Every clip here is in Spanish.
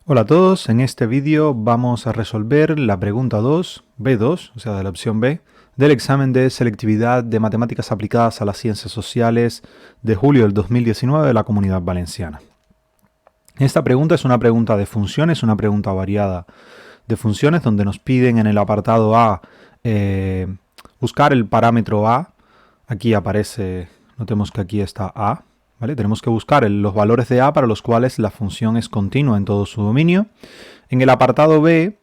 Hola a todos, en este vídeo vamos a resolver la pregunta 2, B2, o sea de la opción B, del examen de selectividad de matemáticas aplicadas a las ciencias sociales de julio del 2019 de la Comunidad Valenciana. Esta pregunta es una pregunta de funciones, una pregunta variada de funciones donde nos piden en el apartado A buscar el parámetro A. Aquí aparece, notemos que aquí está A. ¿Vale? Tenemos que buscar los valores de A para los cuales la función es continua en todo su dominio. En el apartado B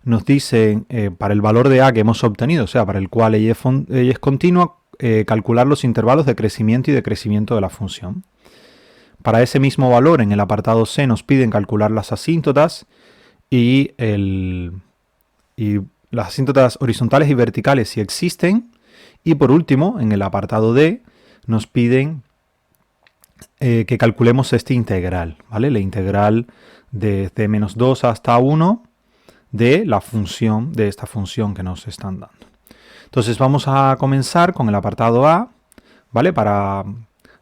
nos dice para el valor de A que hemos obtenido, o sea, para el cual ella es continua, calcular los intervalos de crecimiento y decrecimiento de la función. Para ese mismo valor, en el apartado C nos piden calcular las asíntotas y las asíntotas horizontales y verticales si existen. Y por último, en el apartado D nos piden que calculemos este integral, ¿vale? La integral desde menos 2 hasta 1 de la función, de esta función que nos están dando. Entonces vamos a comenzar con el apartado A, ¿vale?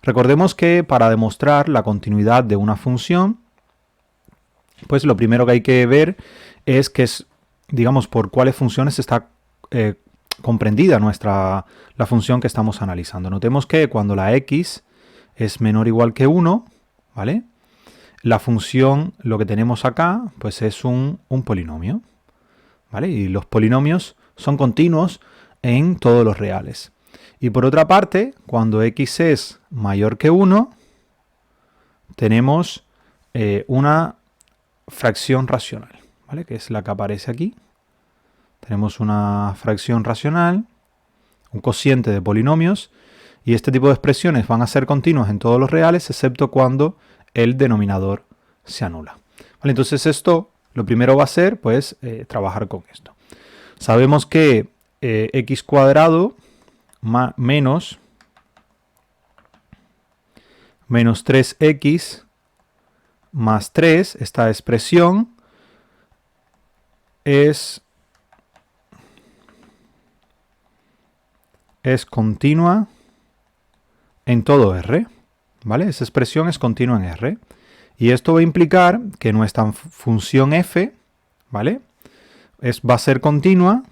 Recordemos que para demostrar la continuidad de una función, pues lo primero que hay que ver es que digamos, por cuáles funciones está comprendida la función que estamos analizando. Notemos que cuando la x es menor o igual que 1, ¿vale? La función, lo que tenemos acá, pues es un polinomio, ¿vale? Y los polinomios son continuos en todos los reales. Y por otra parte, cuando x es mayor que 1, tenemos una fracción racional, ¿vale? Que es la que aparece aquí. Tenemos una fracción racional, un cociente de polinomios, y este tipo de expresiones van a ser continuas en todos los reales, excepto cuando el denominador se anula. ¿Vale? Entonces esto, lo primero va a ser, pues, trabajar con esto. Sabemos que x cuadrado menos 3x más 3, esta expresión es continua en todo R, ¿vale? Esa expresión es continua en R. Y esto va a implicar que nuestra función f, ¿vale? Va a ser continua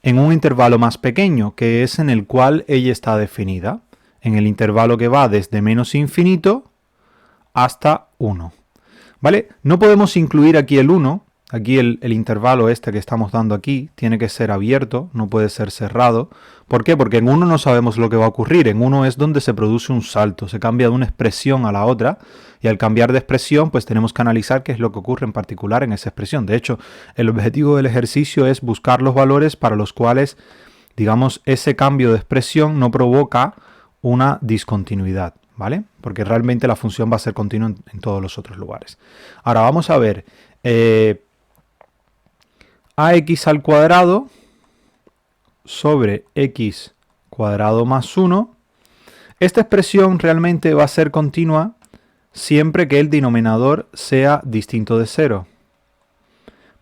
en un intervalo más pequeño, que es en el cual ella está definida, en el intervalo que va desde menos infinito hasta 1. ¿Vale? No podemos incluir aquí el 1, aquí el intervalo este que estamos dando aquí tiene que ser abierto, no puede ser cerrado. ¿Por qué? Porque en 1 no sabemos lo que va a ocurrir, en 1 es donde se produce un salto, se cambia de una expresión a la otra, y al cambiar de expresión pues tenemos que analizar qué es lo que ocurre en particular en esa expresión. De hecho, el objetivo del ejercicio es buscar los valores para los cuales, digamos, ese cambio de expresión no provoca una discontinuidad, ¿vale? Porque realmente la función va a ser continua en todos los otros lugares. Ahora vamos a ver ax al cuadrado sobre x cuadrado más 1. Esta expresión realmente va a ser continua siempre que el denominador sea distinto de 0.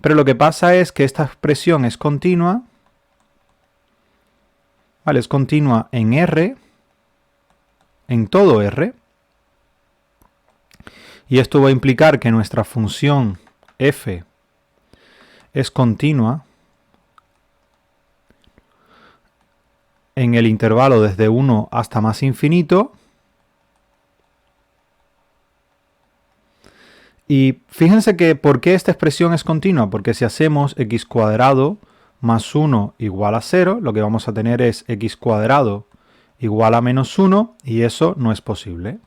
Pero lo que pasa es que esta expresión es continua, ¿vale? Es continua en R, en todo R. Y esto va a implicar que nuestra función f es continua en el intervalo desde 1 hasta más infinito. Y fíjense que ¿por qué esta expresión es continua? Porque si hacemos x cuadrado más 1 igual a 0, lo que vamos a tener es x cuadrado igual a menos 1, y eso no es posible.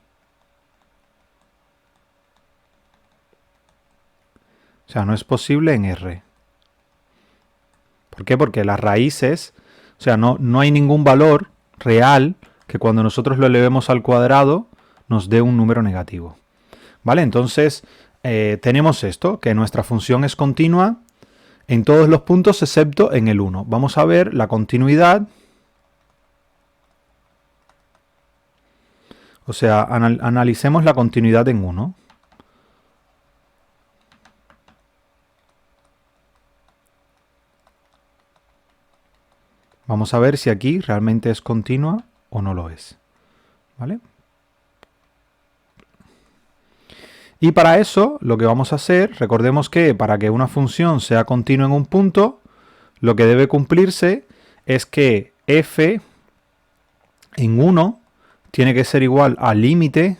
O sea, no es posible en R. ¿Por qué? Porque las raíces, o sea, no hay ningún valor real que cuando nosotros lo elevemos al cuadrado nos dé un número negativo. ¿Vale? Entonces, tenemos esto, que nuestra función es continua en todos los puntos excepto en el 1. Vamos a ver la continuidad. O sea, analicemos la continuidad en 1. Vamos a ver si aquí realmente es continua o no lo es. ¿Vale? Y para eso lo que vamos a hacer, recordemos que para que una función sea continua en un punto, lo que debe cumplirse es que f en 1 tiene que ser igual al límite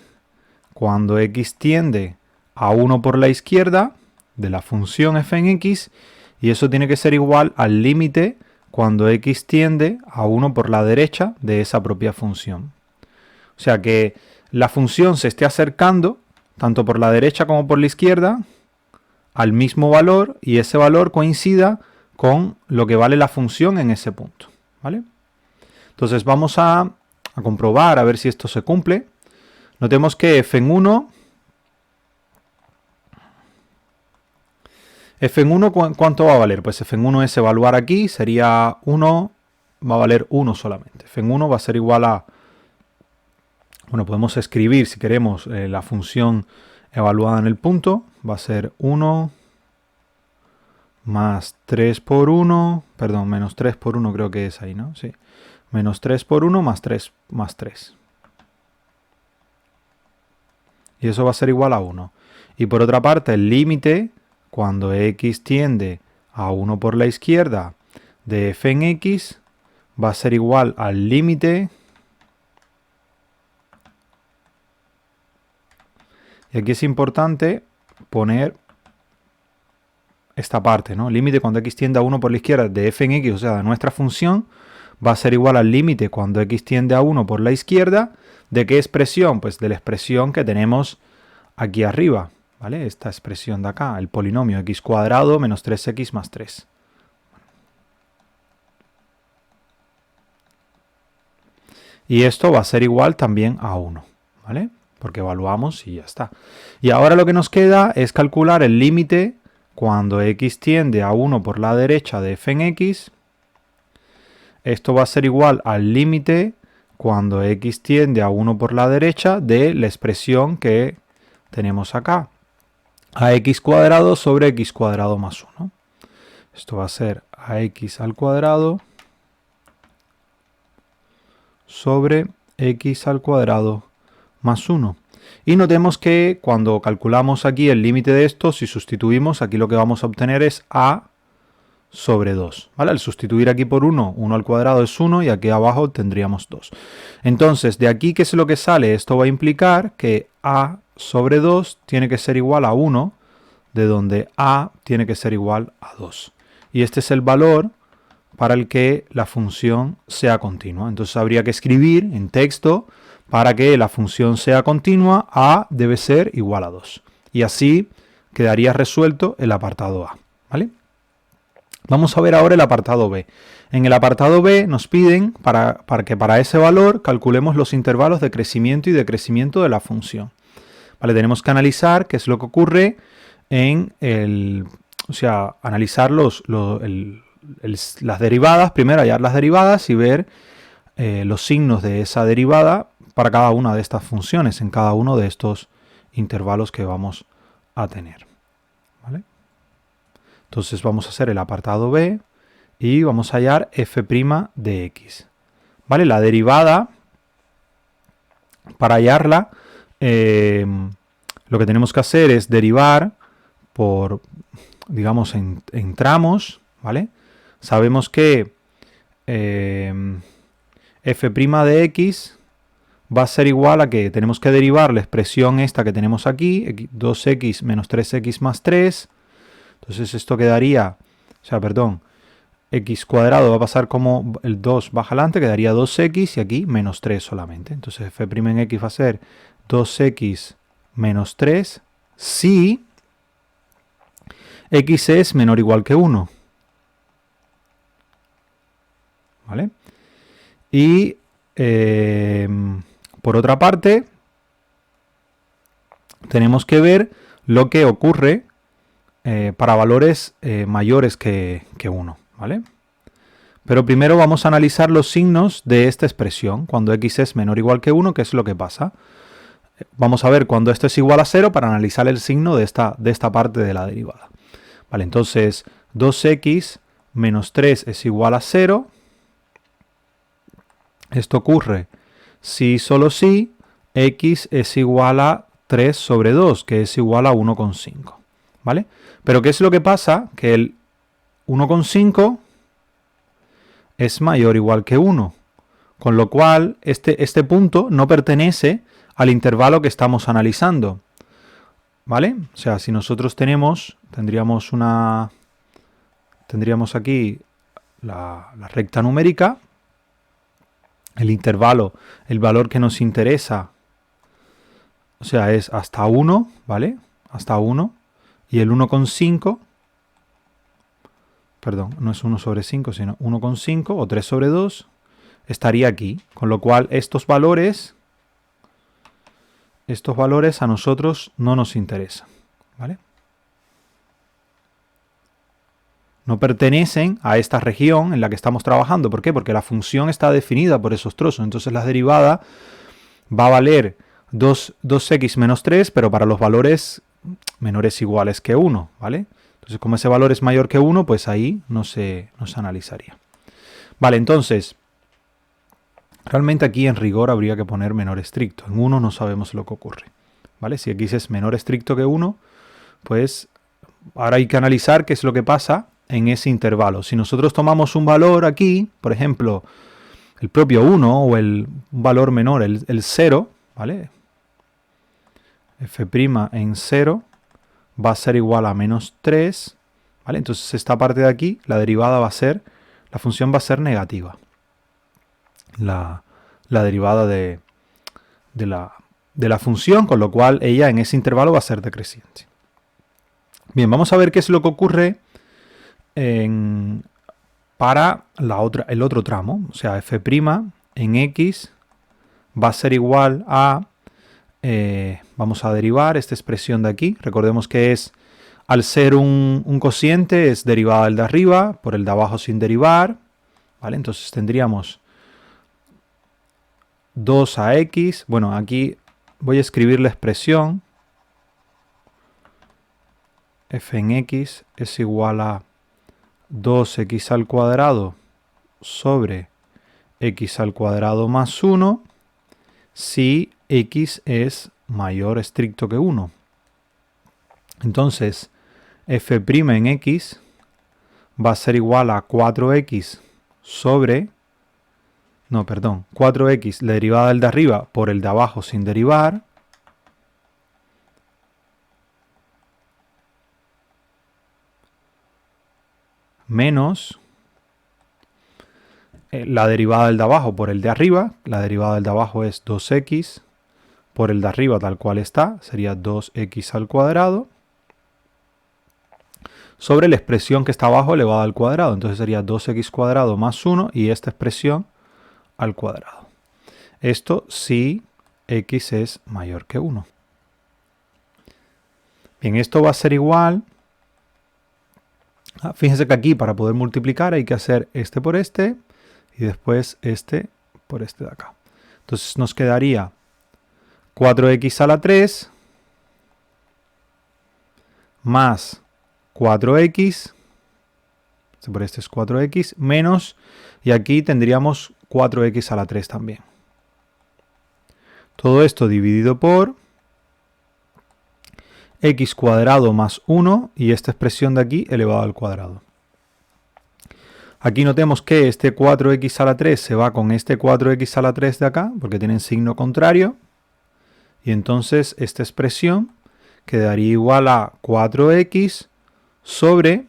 cuando x tiende a 1 por la izquierda de la función f en x, y eso tiene que ser igual al límite cuando x tiende a 1 por la derecha de esa propia función. O sea que la función se esté acercando, tanto por la derecha como por la izquierda, al mismo valor, y ese valor coincida con lo que vale la función en ese punto, ¿vale? Entonces vamos a comprobar a ver si esto se cumple. Notemos que f en 1, ¿cuánto va a valer? Pues f en 1 es evaluar aquí, sería 1, va a valer 1 solamente. F en 1 va a ser igual a, bueno, podemos escribir si queremos la función evaluada en el punto, va a ser 1 más 3 por 1, perdón, menos 3 por 1 creo que es ahí, ¿no? Sí, menos 3 por 1 más 3 más 3. Y eso va a ser igual a 1. Y por otra parte, el límite, cuando x tiende a 1 por la izquierda de f en x, va a ser igual al límite. Y aquí es importante poner esta parte, ¿no? Límite cuando x tiende a 1 por la izquierda de f en x, o sea, de nuestra función, va a ser igual al límite cuando x tiende a 1 por la izquierda. ¿De qué expresión? Pues de la expresión que tenemos aquí arriba, ¿vale? Esta expresión de acá, el polinomio x cuadrado menos 3x más 3. Y esto va a ser igual también a 1, ¿vale? Porque evaluamos y ya está. Y ahora lo que nos queda es calcular el límite cuando x tiende a 1 por la derecha de f en x. Esto va a ser igual al límite cuando x tiende a 1 por la derecha de la expresión que tenemos acá, ax cuadrado sobre x cuadrado más 1. Esto va a ser ax al cuadrado sobre x al cuadrado más 1. Y notemos que cuando calculamos aquí el límite de esto, si sustituimos, aquí lo que vamos a obtener es a sobre 2. ¿Vale? Al sustituir aquí por 1, 1 al cuadrado es 1 y aquí abajo tendríamos 2. Entonces, de aquí, ¿qué es lo que sale? Esto va a implicar que a sobre 2 tiene que ser igual a 1, de donde a tiene que ser igual a 2. Y este es el valor para el que la función sea continua. Entonces habría que escribir en texto, para que la función sea continua, a debe ser igual a 2. Y así quedaría resuelto el apartado A, ¿vale? Vamos a ver ahora el apartado B. En el apartado B nos piden para que para ese valor calculemos los intervalos de crecimiento y decrecimiento de la función. ¿Vale? Tenemos que analizar qué es lo que ocurre en analizar las derivadas, primero hallar las derivadas y ver los signos de esa derivada para cada una de estas funciones, en cada uno de estos intervalos que vamos a tener. ¿Vale? Entonces vamos a hacer el apartado B y vamos a hallar f' de x. ¿Vale? La derivada, para hallarla, lo que tenemos que hacer es derivar por, digamos, en tramos, ¿vale? Sabemos que f' de x va a ser igual a que tenemos que derivar la expresión esta que tenemos aquí, 2x menos 3x más 3. Entonces esto quedaría, x cuadrado va a pasar como el 2 baja adelante, quedaría 2x y aquí menos 3 solamente. Entonces f' en x va a ser 2x menos 3 si x es menor o igual que 1. ¿Vale? Y por otra parte, tenemos que ver lo que ocurre para valores mayores que 1. ¿Vale? Pero primero vamos a analizar los signos de esta expresión. Cuando x es menor o igual que 1, ¿qué es lo que pasa? Vamos a ver cuando esto es igual a 0 para analizar el signo de esta parte de la derivada. Vale, entonces 2x menos 3 es igual a 0. Esto ocurre si y solo si x es igual a 3 sobre 2, que es igual a 1,5. ¿Vale? Pero ¿qué es lo que pasa? Que el 1,5 es mayor o igual que 1. Con lo cual, este punto no pertenece al intervalo que estamos analizando. ¿Vale? O sea, si nosotros tendríamos aquí la recta numérica, el intervalo, el valor que nos interesa, o sea, es hasta 1, ¿vale? Hasta 1. Y el 1,5, perdón, no es 1 sobre 5, sino 1,5 o 3 sobre 2, estaría aquí. Con lo cual, estos valores a nosotros no nos interesan, ¿vale? No pertenecen a esta región en la que estamos trabajando. ¿Por qué? Porque la función está definida por esos trozos. Entonces la derivada va a valer 2x menos 3, pero para los valores menores o iguales que 1, ¿vale? Entonces, como ese valor es mayor que 1, pues ahí no se analizaría. Vale, entonces, realmente aquí en rigor habría que poner menor estricto. En 1 no sabemos lo que ocurre, ¿vale? Si x es menor estricto que 1, pues ahora hay que analizar qué es lo que pasa en ese intervalo. Si nosotros tomamos un valor aquí, por ejemplo, el propio 1 o un valor menor, el 0, ¿vale? F' en 0 va a ser igual a menos 3, ¿vale? Entonces esta parte de aquí, la derivada va a ser, la función va a ser negativa. La derivada de la función, con lo cual ella en ese intervalo va a ser decreciente. Bien, vamos a ver qué es lo que ocurre para el otro tramo. O sea, f' en x va a ser igual a, vamos a derivar esta expresión de aquí. Recordemos que al ser un cociente, es derivada del de arriba por el de abajo sin derivar, ¿vale? Entonces tendríamos 2ax. Bueno, aquí voy a escribir la expresión. F en x es igual a 2x al cuadrado sobre x al cuadrado más 1 si x es mayor estricto que 1. Entonces, f' en x va a ser igual a 4x sobre, no, perdón, 4x, la derivada del de arriba por el de abajo sin derivar, menos la derivada del de abajo por el de arriba. La derivada del de abajo es 2x por el de arriba tal cual está, sería 2x al cuadrado, sobre la expresión que está abajo elevada al cuadrado. Entonces sería 2x cuadrado más 1 y esta expresión al cuadrado. Esto si x es mayor que 1. Bien, esto va a ser igual. Fíjense que aquí para poder multiplicar hay que hacer este por este y después este por este de acá. Entonces nos quedaría 4x a la 3 más 4x, por este es 4x, menos, y aquí tendríamos 4x a la 3 también. Todo esto dividido por x cuadrado más 1 y esta expresión de aquí elevado al cuadrado. Aquí notemos que este 4x a la 3 se va con este 4x a la 3 de acá, porque tienen signo contrario. Y entonces esta expresión quedaría igual a 4x sobre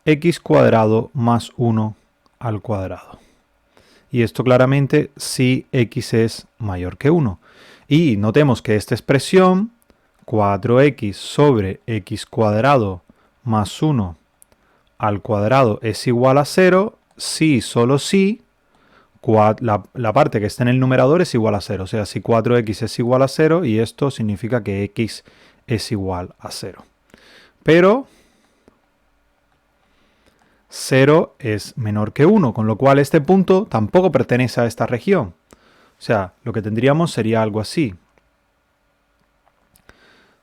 x cuadrado más 1 al cuadrado. Y esto claramente si x es mayor que 1. Y notemos que esta expresión, 4x sobre x cuadrado más 1 al cuadrado es igual a 0, si, solo si, la parte que está en el numerador es igual a 0. O sea, si 4x es igual a 0, y esto significa que x es igual a 0. Pero 0 es menor que 1, con lo cual este punto tampoco pertenece a esta región. O sea, lo que tendríamos sería algo así.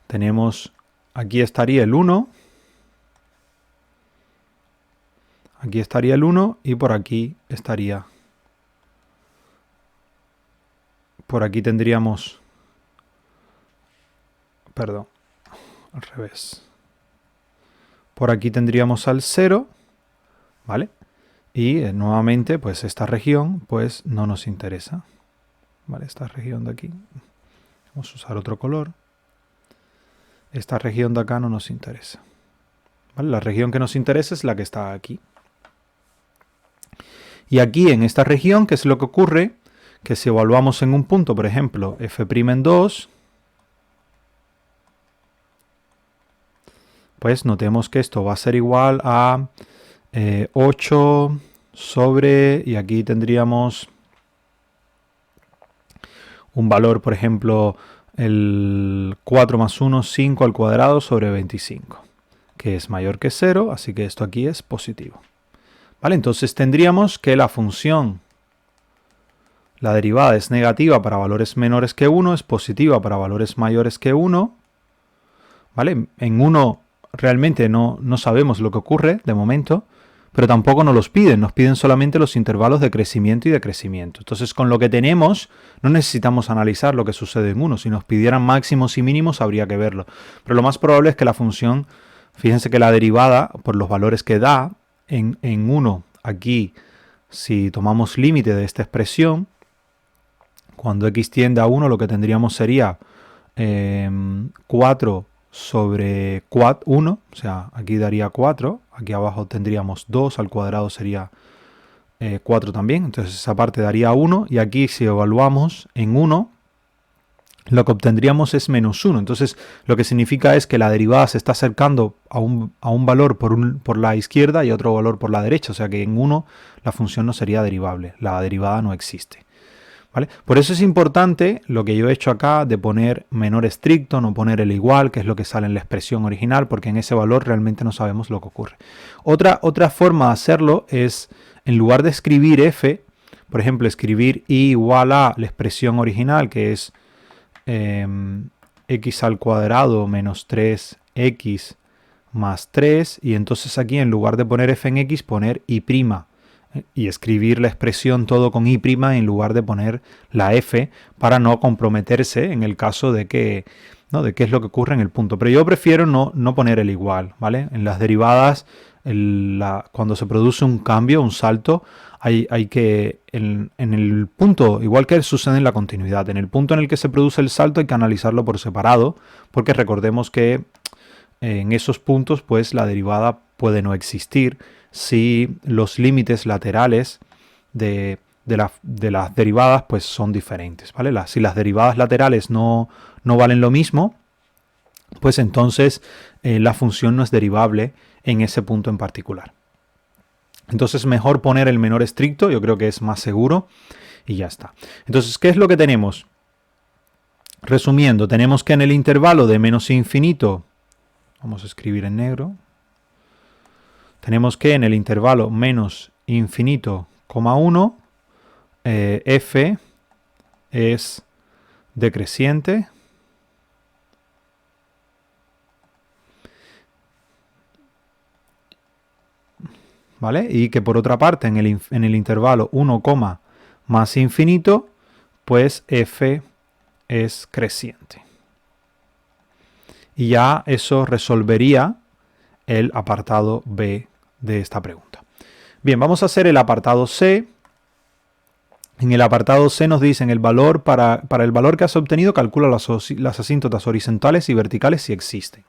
Tenemos, aquí estaría el 1. Aquí estaría el 1 y por aquí estaría. Por aquí tendríamos perdón, al revés. Por aquí tendríamos al 0, ¿vale? Y nuevamente, pues esta región, pues no nos interesa, ¿vale? Esta región de aquí. Vamos a usar otro color. Esta región de acá no nos interesa, ¿vale? La región que nos interesa es la que está aquí. Y aquí en esta región, ¿qué es lo que ocurre? Que si evaluamos en un punto, por ejemplo, f' en 2, pues notemos que esto va a ser igual a 8 sobre, y aquí tendríamos un valor, por ejemplo, el 4 más 1, 5 al cuadrado sobre 25, que es mayor que 0, así que esto aquí es positivo. ¿Vale? Entonces tendríamos que la función, la derivada es negativa para valores menores que 1, es positiva para valores mayores que 1. ¿Vale? En 1 realmente no sabemos lo que ocurre de momento, pero tampoco nos piden solamente los intervalos de crecimiento y decrecimiento. Entonces, con lo que tenemos, no necesitamos analizar lo que sucede en 1. Si nos pidieran máximos y mínimos, habría que verlo. Pero lo más probable es que la función, fíjense que la derivada, por los valores que da, en 1, aquí, si tomamos límite de esta expresión, cuando x tiende a 1, lo que tendríamos sería 4 sobre 1, o sea, aquí daría 4, aquí abajo tendríamos 2, al cuadrado sería 4 también, entonces esa parte daría 1, y aquí si evaluamos en 1, lo que obtendríamos es menos 1, entonces lo que significa es que la derivada se está acercando a un valor por la izquierda y otro valor por la derecha, o sea que en 1 la función no sería derivable, la derivada no existe. ¿Vale? Por eso es importante lo que yo he hecho acá de poner menor estricto, no poner el igual, que es lo que sale en la expresión original, porque en ese valor realmente no sabemos lo que ocurre. Otra forma de hacerlo es, en lugar de escribir f, por ejemplo, escribir i igual a la expresión original, que es x al cuadrado menos 3x más 3, y entonces aquí en lugar de poner f en x, poner i', y escribir la expresión todo con i' en lugar de poner la f, para no comprometerse en el caso de que, ¿no?, de qué es lo que ocurre en el punto. Pero yo prefiero no poner el igual, ¿vale? En las derivadas, cuando se produce un cambio, un salto, hay que, en el punto, igual que sucede en la continuidad, en el punto en el que se produce el salto hay que analizarlo por separado, porque recordemos que en esos puntos, pues la derivada puede no existir si los límites laterales de las derivadas pues son diferentes, ¿vale? Si las derivadas laterales no valen lo mismo, pues entonces la función no es derivable en ese punto en particular. Entonces mejor poner el menor estricto, yo creo que es más seguro, y ya está. Entonces, ¿qué es lo que tenemos? Resumiendo, tenemos que en el intervalo de menos infinito, vamos a escribir en negro, tenemos que en el intervalo menos infinito, 1, f es decreciente, ¿vale? Y que por otra parte en el intervalo 1, más infinito, pues f es creciente. Y ya eso resolvería el apartado B de esta pregunta. Bien, vamos a hacer el apartado C. En el apartado C nos dicen el valor para el valor que has obtenido, calcula las asíntotas horizontales y verticales si existen.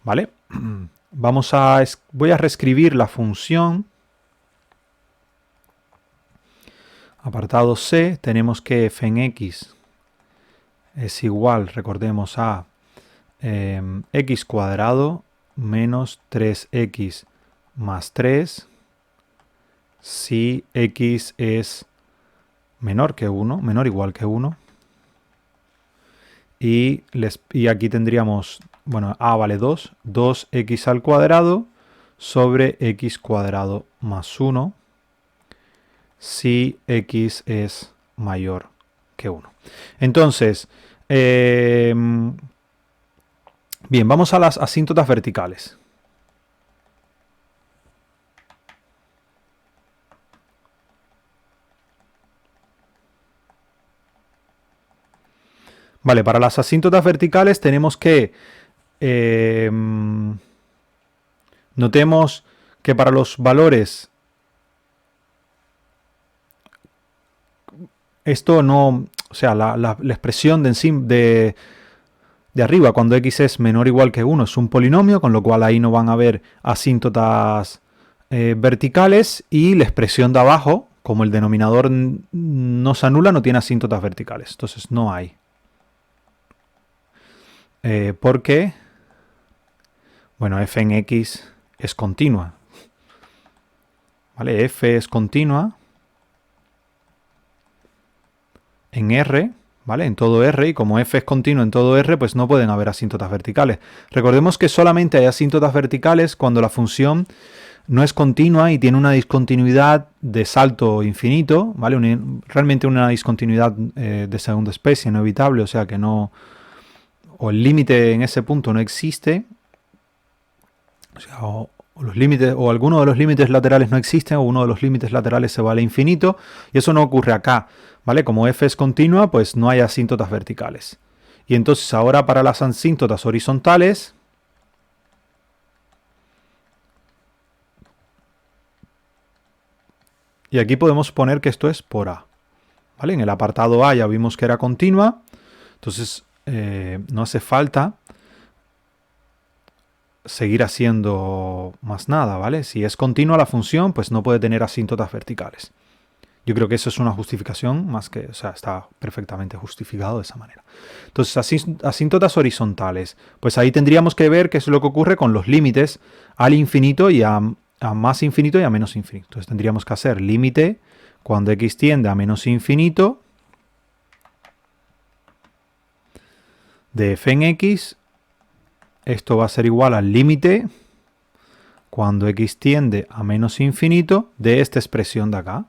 ¿Vale? Voy a reescribir la función. Apartado C, tenemos que f en x es igual, recordemos, a x cuadrado menos 3x más 3 si x es menor que 1, menor o igual que 1. Y aquí tendríamos, bueno, a vale 2, 2x al cuadrado sobre x cuadrado más 1 si x es mayor que 1. Entonces, bien, vamos a las asíntotas verticales. Vale, para las asíntotas verticales tenemos que... notemos que para los valores... Esto no... O sea, la expresión de arriba, cuando x es menor o igual que 1, es un polinomio, con lo cual ahí no van a haber asíntotas verticales, y la expresión de abajo, como el denominador no se anula, no tiene asíntotas verticales. Entonces no hay. Porque, bueno, f en x es continua. ¿Vale? F es continua en R, ¿vale? En todo R, y como f es continuo en todo R, pues no pueden haber asíntotas verticales. Recordemos que solamente hay asíntotas verticales cuando la función no es continua y tiene una discontinuidad de salto infinito, ¿vale? Realmente una discontinuidad de segunda especie, no evitable, o sea que no... O el límite en ese punto no existe, o sea, o los límites, o alguno de los límites laterales no existen, o uno de los límites laterales se va al infinito, y eso no ocurre acá, ¿vale? Como f es continua, pues no hay asíntotas verticales. Y entonces ahora para las asíntotas horizontales, y aquí podemos poner que esto es por A, ¿vale? En el apartado A ya vimos que era continua, entonces no hace falta seguir haciendo más nada, ¿vale? Si es continua la función, pues no puede tener asíntotas verticales. Yo creo que eso es una justificación más que, o sea, está perfectamente justificado de esa manera. Entonces, asíntotas horizontales, pues ahí tendríamos que ver qué es lo que ocurre con los límites al infinito y a más infinito y a menos infinito. Entonces tendríamos que hacer límite cuando x tiende a menos infinito de f en x. Esto va a ser igual al límite cuando x tiende a menos infinito de esta expresión de acá,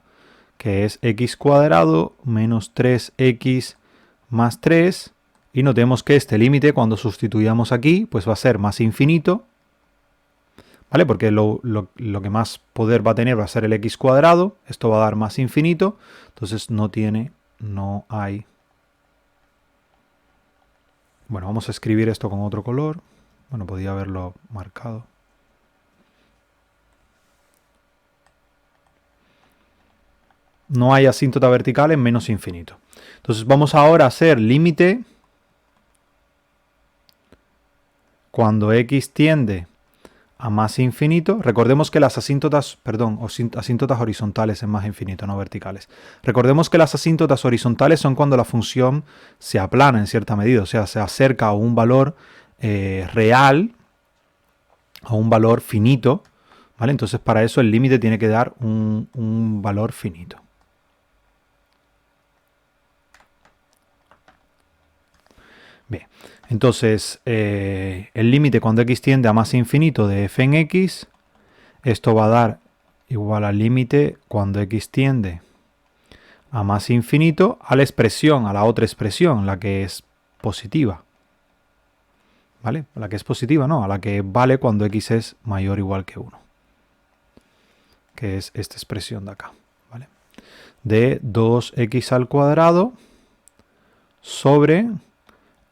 que es x cuadrado menos 3x más 3, y notemos que este límite, cuando sustituyamos aquí, pues va a ser más infinito, ¿vale? Porque lo que más poder va a tener va a ser el x cuadrado, esto va a dar más infinito, entonces no hay... Bueno, vamos a escribir esto con otro color, bueno, podía haberlo marcado. No hay asíntota vertical en menos infinito. Entonces vamos ahora a hacer límite cuando x tiende a más infinito. Recordemos que las asíntotas, perdón, asíntotas horizontales en más infinito, no verticales. Recordemos que las asíntotas horizontales son cuando la función se aplana en cierta medida, o sea, se acerca a un valor real, a un valor finito, ¿vale? Entonces para eso el límite tiene que dar un valor finito. Bien, entonces el límite cuando x tiende a más infinito de f en x, esto va a dar igual al límite cuando x tiende a más infinito a la expresión, a la otra expresión, la que es positiva. ¿Vale? La que es positiva, no, a la que vale cuando x es mayor o igual que 1. Que es esta expresión de acá. ¿Vale? De 2x al cuadrado sobre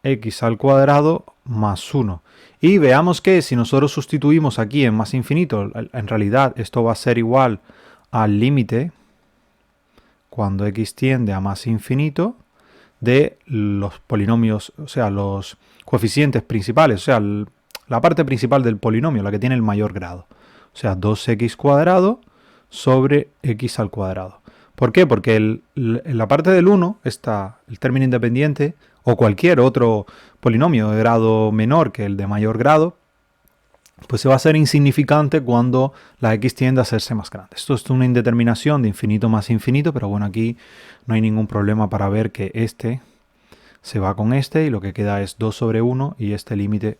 x al cuadrado más 1. Y veamos que si nosotros sustituimos aquí en más infinito, en realidad esto va a ser igual al límite cuando x tiende a más infinito de los polinomios, o sea, los coeficientes principales, o sea, la parte principal del polinomio, la que tiene el mayor grado. O sea, 2x cuadrado sobre x al cuadrado. ¿Por qué? Porque en la parte del 1 está el término independiente o cualquier otro polinomio de grado menor que el de mayor grado, pues se va a hacer insignificante cuando la x tiende a hacerse más grande. Esto es una indeterminación de infinito más infinito, pero bueno, aquí no hay ningún problema para ver que este se va con este y lo que queda es 2 sobre 1 y este límite,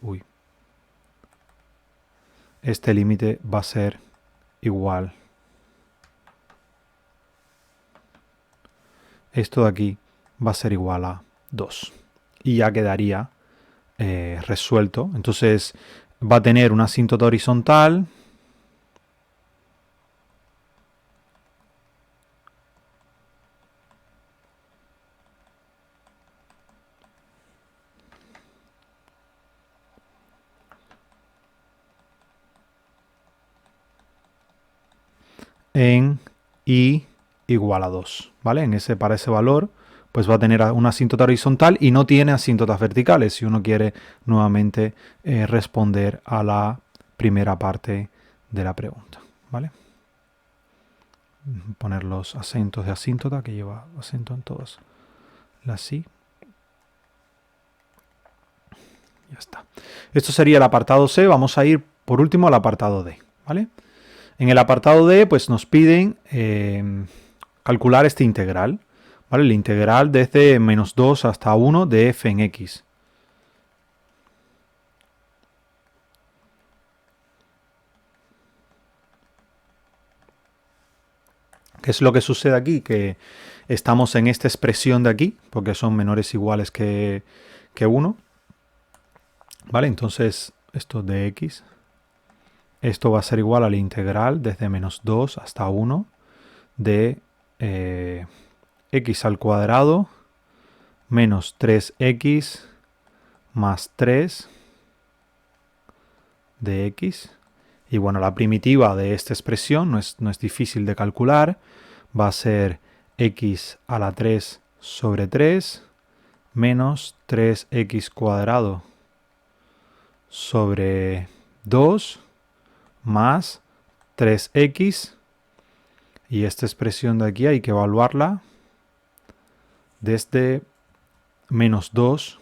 este límite va a ser igual. Esto de aquí va a ser igual a 2 y ya quedaría resuelto. Entonces va a tener una asíntota horizontal en i igual a 2, ¿vale? Para ese valor, pues va a tener una asíntota horizontal y no tiene asíntotas verticales si uno quiere nuevamente responder a la primera parte de la pregunta, ¿vale? Poner los acentos de asíntota, que lleva acento en todas las sí. Ya está. Esto sería el apartado C. Vamos a ir por último al apartado D, ¿vale? En el apartado D, pues nos piden calcular este integral, ¿vale? El integral desde menos 2 hasta 1 de f en x. ¿Qué es lo que sucede aquí? Que estamos en esta expresión de aquí, porque son menores o iguales que 1. ¿Vale? Entonces, esto de x, esto va a ser igual al integral desde menos 2 hasta 1 de x al cuadrado menos 3x más 3 de x. Y bueno, la primitiva de esta expresión no es difícil de calcular. Va a ser x a la 3 sobre 3 menos 3x cuadrado sobre 2 más 3x. Y esta expresión de aquí hay que evaluarla desde menos 2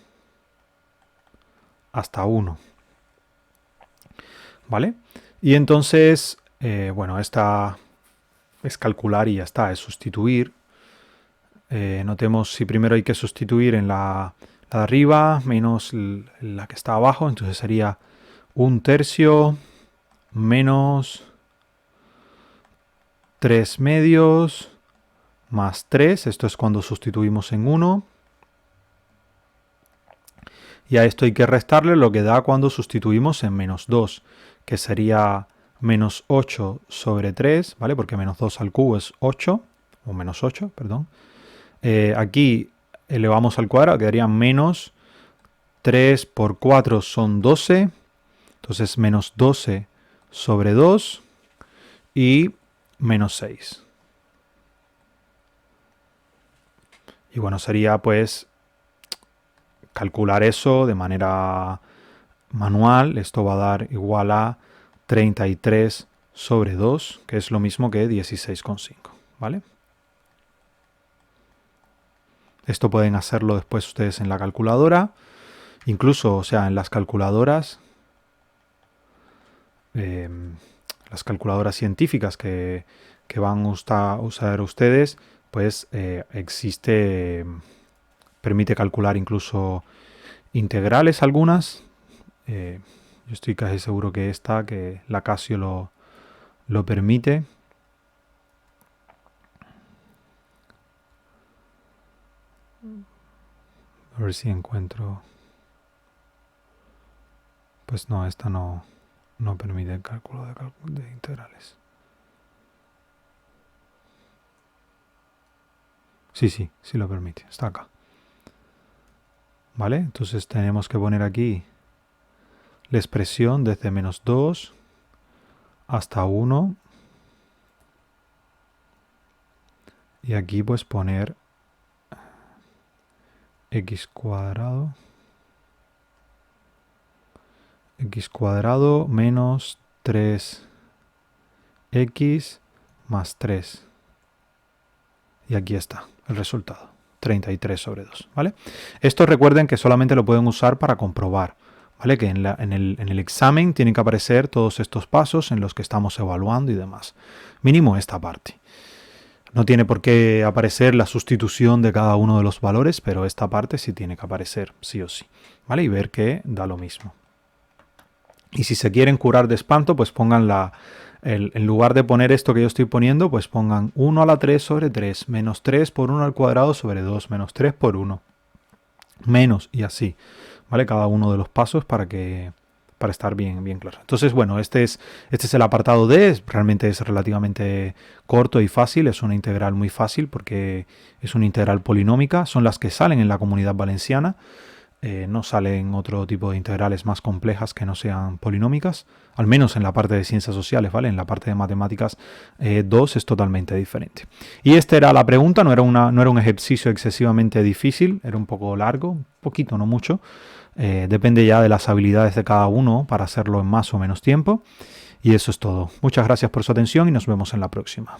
hasta 1. ¿Vale? Y entonces, bueno, esta es calcular y ya está, es sustituir. Notemos si primero hay que sustituir en la de arriba menos la que está abajo, entonces sería 1/3 menos 3 medios más 3, esto es cuando sustituimos en 1. Y a esto hay que restarle lo que da cuando sustituimos en menos 2, que sería menos 8 sobre 3, ¿vale? Porque menos 2 al cubo es 8, o menos 8, perdón. Aquí elevamos al cuadrado, quedaría menos 3 por 4 son 12, entonces menos 12 sobre 2 y menos 6. Y bueno, sería pues calcular eso de manera manual. Esto va a dar igual a 33 sobre 2, que es lo mismo que 16,5, ¿vale? Esto pueden hacerlo después ustedes en la calculadora. Incluso, o sea, en las calculadoras científicas que van a usar ustedes, pues permite calcular incluso integrales algunas. Yo estoy casi seguro que la Casio lo permite. A ver si encuentro. Pues no, esta no permite el cálculo de integrales. Sí lo permite. Está acá. ¿Vale? Entonces tenemos que poner aquí la expresión desde menos 2 hasta 1. Y aquí pues poner x cuadrado menos 3x más 3. Y aquí está el resultado, 33 sobre 2, ¿vale? Esto recuerden que solamente lo pueden usar para comprobar, ¿vale? Que en el examen tienen que aparecer todos estos pasos en los que estamos evaluando y demás. Mínimo esta parte. No tiene por qué aparecer la sustitución de cada uno de los valores, pero esta parte sí tiene que aparecer, sí o sí, ¿vale? Y ver que da lo mismo. Y si se quieren curar de espanto, pues pongan en lugar de poner esto que yo estoy poniendo, pues pongan 1 a la 3 sobre 3, menos 3 por 1 al cuadrado sobre 2, menos 3 por 1, menos y así, ¿vale? Cada uno de los pasos para estar bien claro. Entonces, bueno, este es el apartado D, realmente es relativamente corto y fácil, es una integral muy fácil porque es una integral polinómica, son las que salen en la Comunidad Valenciana. no salen otro tipo de integrales más complejas que no sean polinómicas, al menos en la parte de ciencias sociales, ¿vale? En la parte de matemáticas 2 es totalmente diferente. Y esta era la pregunta, no era un ejercicio excesivamente difícil, era un poco largo, un poquito, no mucho. Depende ya de las habilidades de cada uno para hacerlo en más o menos tiempo. Y eso es todo. Muchas gracias por su atención y nos vemos en la próxima.